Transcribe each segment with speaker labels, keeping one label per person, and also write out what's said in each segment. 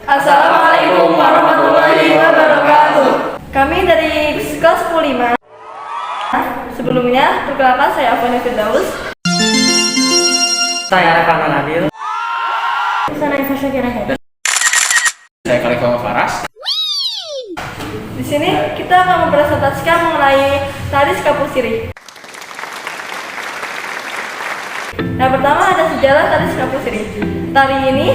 Speaker 1: Assalamualaikum warahmatullahi wabarakatuh. Kami dari kelas 15. Sebelumnya, perkenalkan saya Afwan Firdaus.
Speaker 2: Saya Rafan Nabil.
Speaker 1: Saya Iva Syakira.
Speaker 3: Saya Khalifah Faras.
Speaker 1: Di sini kita akan mempresentasikan mengenai tari Sekapur Sirih. Yang pertama ada sejarah tari Sekapur Sirih. Tari ini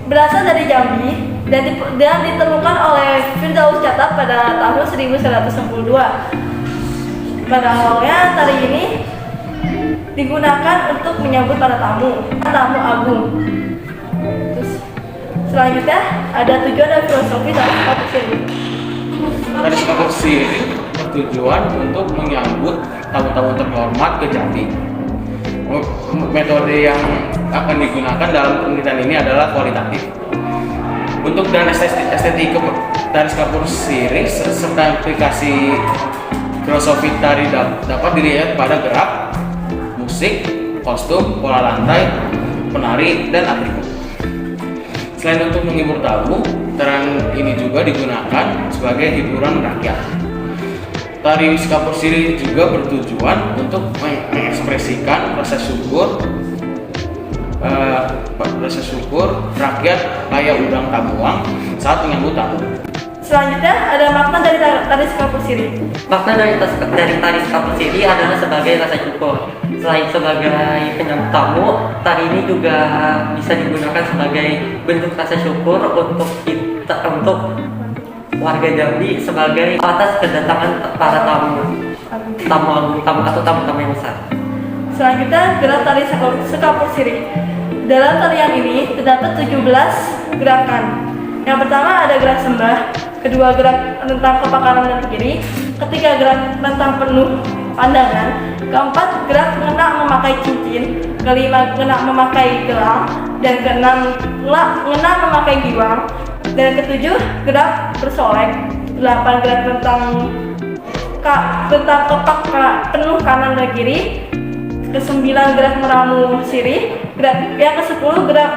Speaker 1: berasal dari Jambi dan ditemukan oleh Firdaus Catat pada tahun 1962. Pada awalnya tari ini digunakan untuk menyambut para tamu agung. Terus selanjutnya ada tujuan dan filosofi tari Sekapur Sirih.
Speaker 3: Tari Sekapur Sirih bertujuan untuk menyambut tamu-tamu terhormat ke Jambi. Metode yang akan digunakan dalam penelitian ini adalah kualitatif. Untuk dan estetika tari Sekapur Sirih serta aplikasi filosofi tari dapat dilihat pada gerak, musik, kostum, pola lantai, penari, dan atribut. Selain untuk menghibur tamu, tarian ini juga digunakan sebagai hiburan rakyat. Tari Sekapur Sirih juga bertujuan untuk mengekspresikan rasa syukur rakyat kayak udang tabuang saat menyambut tamu.
Speaker 1: Selanjutnya ada makna dari tari Sekapur Sirih.
Speaker 2: Makna dari tari Sekapur Sirih adalah sebagai rasa syukur. Selain sebagai penyambut tamu, tari ini juga bisa digunakan sebagai bentuk rasa syukur untuk warga Jambi sebagai atas kedatangan para tamu yang besar.
Speaker 1: Selanjutnya gerak tari Sekapur Sirih. Dalam tarian ini terdapat 17 gerakan. Yang pertama ada gerak sembah, kedua gerak rentang kepakaran dan kiri, ketiga gerak rentang penuh pandangan, keempat gerak ngenak memakai cincin, kelima ngenak memakai gelang, dan keenam ngenak memakai giwang, dan ketujuh gerak bersolek, 8 gerak rentang kepak penuh kanan dan kiri, ke-9 gerak meramu sirih, yang ke-10 gerak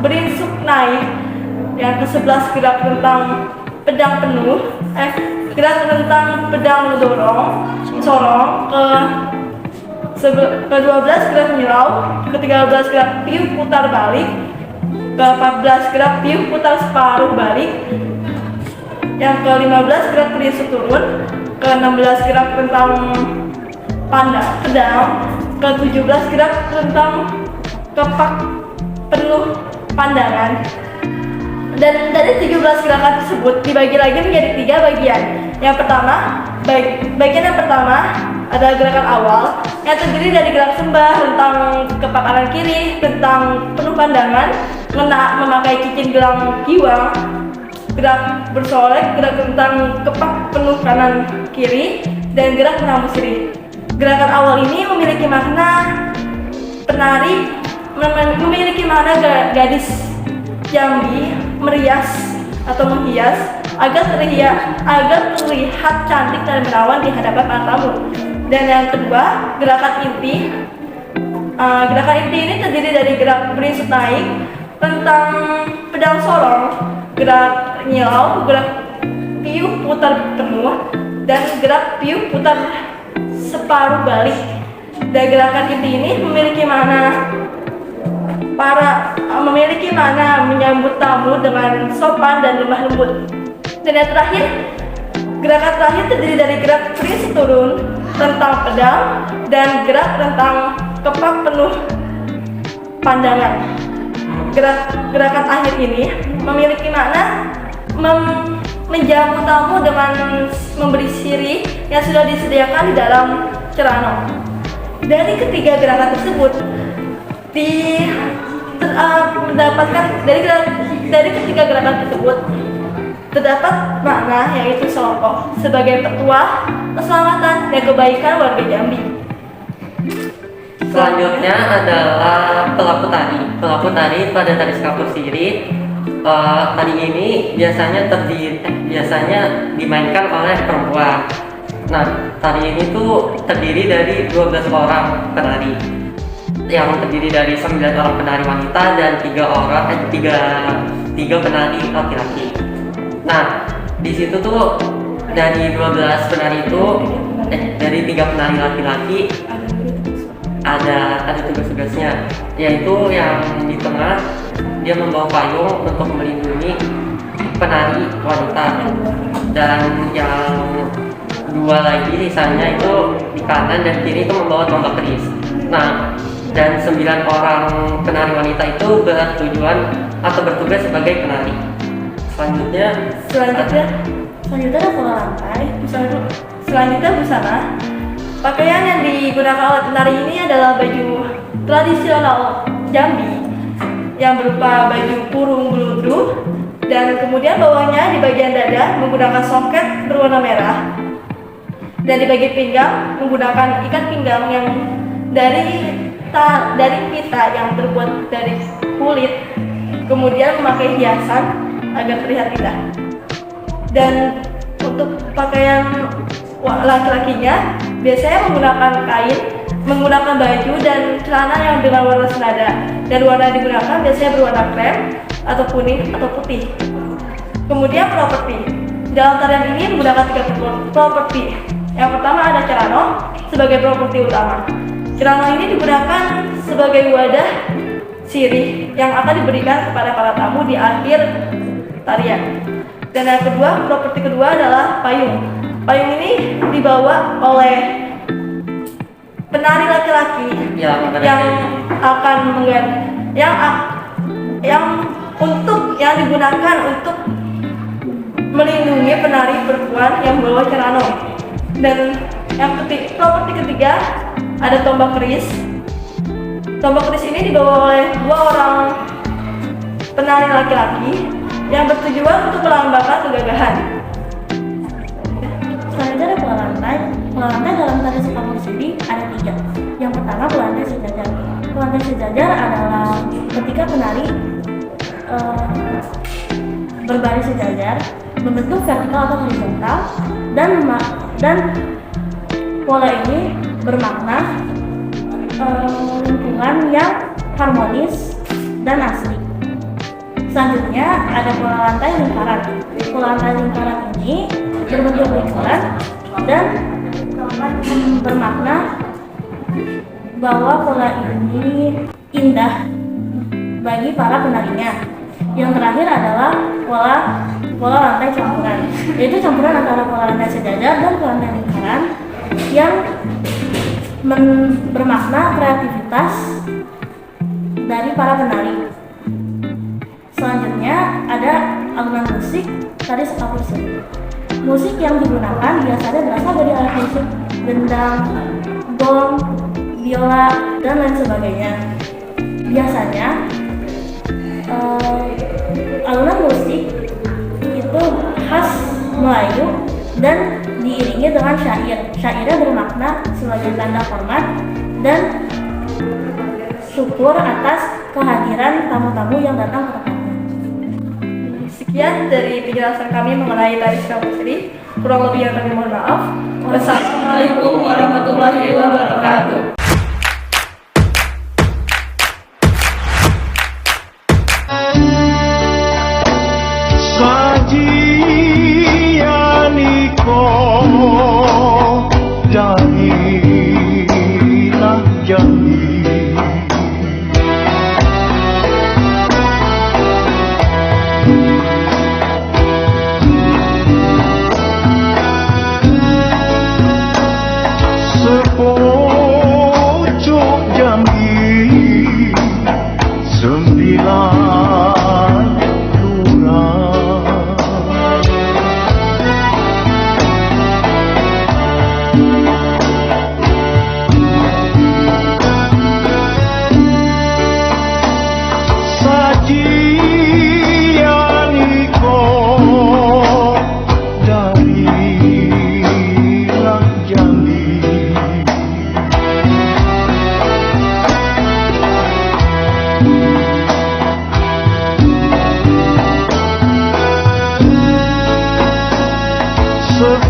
Speaker 1: berinsuk naik, yang ke-11 gerak rentang pedang penuh, gerak rentang pedang sorong, ke-12 gerak menyelau, ke-13 gerak tiup putar balik, ke-14 gerak tiup putar separuh balik, yang ke-15 gerak berinsuk turun, ke-16 gerak rentang pedang, ke-17 gerak rentang kepak penuh pandangan. Dan dari 17 gerakan tersebut dibagi lagi menjadi 3 bagian. Yang pertama, bagian yang pertama adalah gerakan awal yang terdiri dari gerak sembah, rentang kepak kanan kiri, rentang penuh pandangan, ngenak memakai cincin gelang giwang, gerak bersolek, gerak rentang kepak penuh kanan kiri, dan gerak meramu sirih. Gerakan awal ini memiliki makna gadis Jambi merias atau menghias agar terlihat cantik dan menawan di hadapan para tamu. Dan yang kedua, gerakan inti. Gerakan inti ini terdiri dari gerak berinsut naik, rentang pedang sorong, gerak nyelau, gerak piuh putar penuh, dan gerak piuh putar separuh balik. Dan gerakan inti ini memiliki makna menyambut tamu dengan sopan dan lemah lembut. Dan yang terakhir, gerakan terakhir terdiri dari gerak berinsuk turun, rentang pedang, dan gerak rentang kepak penuh pandangan. Gerakan akhir ini memiliki makna menjamu tamu dengan memberi sirih yang sudah disediakan di dalam cerano. Dari ketiga gerakan tersebut dari ketiga gerakan tersebut terdapat makna, yaitu selongkok sebagai petuah keselamatan dan kebaikan warga Jambi.
Speaker 2: Selanjutnya adalah pelaku tari. Pelaku tari pada tari Sekapur Sirih. Tari ini biasanya dimainkan oleh perempuan. Nah, tari ini tuh terdiri dari 12 orang penari, yang terdiri dari 9 orang penari wanita dan 3 3 penari laki-laki. Nah, di situ tuh dari 12 penari itu dari 3 penari laki-laki ada tugas-tugasnya, yaitu yang di tengah dia membawa payung untuk melindungi penari wanita, dan yang 2 lagi sisanya itu di kanan dan kiri itu membawa tombak keris. Nah, dan 9 orang penari wanita itu bertujuan atau bertugas sebagai penari. Selanjutnya
Speaker 1: ada pola lantai. Selanjutnya busana. Pakaian yang digunakan oleh penari ini adalah baju tradisional Jambi yang berupa baju kurung beludu, dan kemudian bawahnya di bagian dada menggunakan songket berwarna merah, dan di bagian pinggang menggunakan ikat pinggang yang dari pita yang terbuat dari kulit, kemudian memakai hiasan agar terlihat indah. Dan untuk pakaian laki-lakinya biasanya menggunakan kain, menggunakan baju dan celana yang dengan warna senada, dan warna yang digunakan biasanya berwarna krem atau kuning atau putih. Kemudian properti. Dalam tarian ini menggunakan 3 properti. Yang pertama ada cerano sebagai properti utama. Cerano ini digunakan sebagai wadah sirih yang akan diberikan kepada para tamu di akhir tarian. Dan yang kedua, properti kedua adalah payung. Payung ini dibawa oleh penari laki-laki yang akan yang digunakan untuk melindungi penari perempuan yang membawa cerano. Dan yang properti ketiga ada tombak keris. Tombak keris ini dibawa oleh 2 orang penari laki-laki yang bertujuan untuk melambangkan kegagahan. Selanjutnya ada pola lantai. Pola lantai dalam tari Sukapur Siri ada 3. Yang pertama pola lantai sejajar. Pola lantai sejajar adalah ketika penari berbaris sejajar, membentuk vertikal atau horizontal, dan pola ini bermakna lingkungan yang harmonis dan asli. Selanjutnya ada pola lantai lingkaran. Pola lantai lingkaran ini berbentuk lingkaran dan bermakna bahwa pola ini indah bagi para penarinya. Yang terakhir adalah pola lantai campuran, yaitu campuran antara pola lantai sejajar dan pola lantai lingkaran yang bermakna kreativitas dari para penari. Selanjutnya ada alunan musik tari Sukapur Siri. Musik yang digunakan biasanya berasal dari alat musik gendang, gong, biola, dan lain sebagainya. Biasanya alunan musik itu khas Melayu dan diiringi dengan syair. Syairnya bermakna sebagai tanda hormat dan syukur atas kehadiran tamu-tamu yang datang ke tempatnya. Sekian dari penjelasan kami mengenai tari Sukapur Siri. Kurang lebih yang kami mohon maaf. Wassalamualaikum warahmatullahi wabarakatuh.
Speaker 4: Jadilah Jambi, sepojok Jambi, 9 lurah.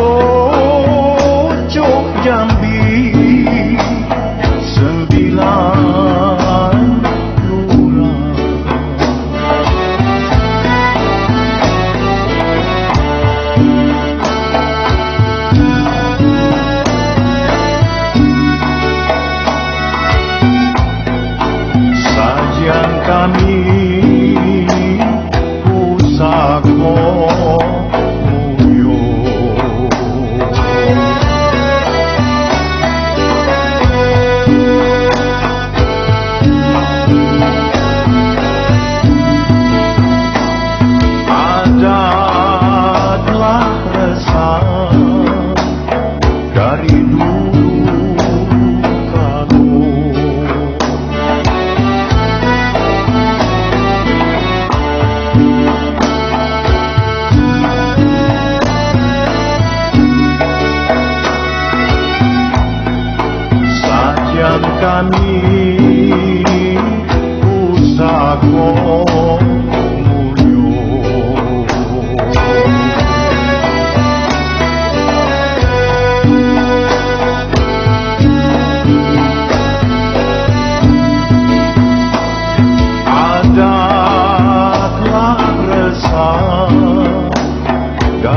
Speaker 4: Sepojok Jambi, 9 lurah.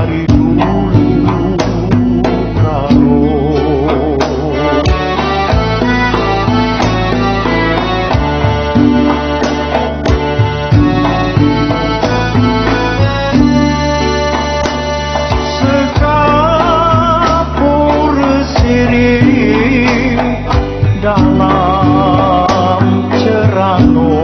Speaker 4: dari dulu karo. Sekapur sirih dalam cerano.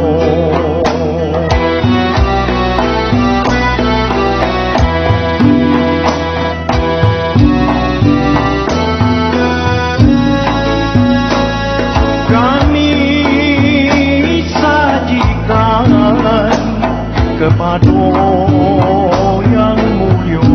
Speaker 4: Kami sajikan kepada yang mulia.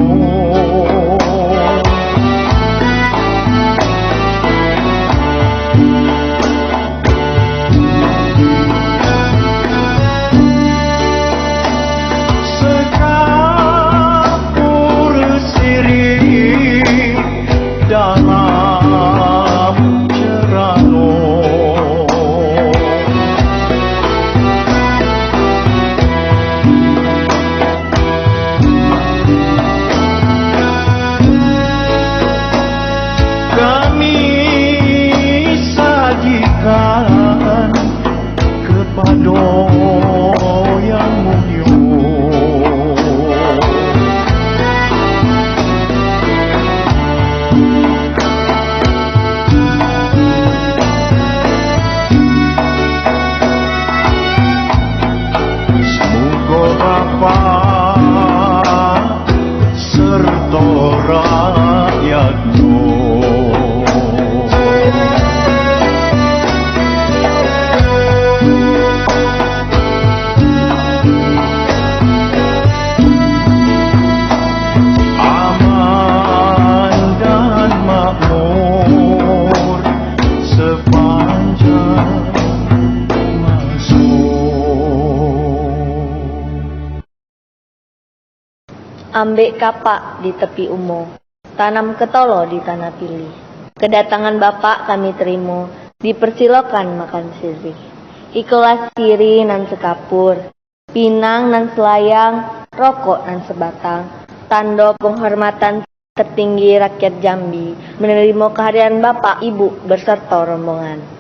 Speaker 4: Sekapur sirih dalam cerano. Kami sajikan kepada yang mulia. Semoga Bapa serta rakyatmu aman dan makmur sepanjang masa.
Speaker 5: Ambek kapak di tepi umo, tanam ketolo di tanah pilih. Kedatangan Bapak kami terima, dipersilakan makan sirih. Ikhlas siri nan sekapur, pinang nan selayang, rokok nan sebatang. Tanda penghormatan tertinggi rakyat Jambi, menerima kehadiran Bapak, Ibu, berserta rombongan.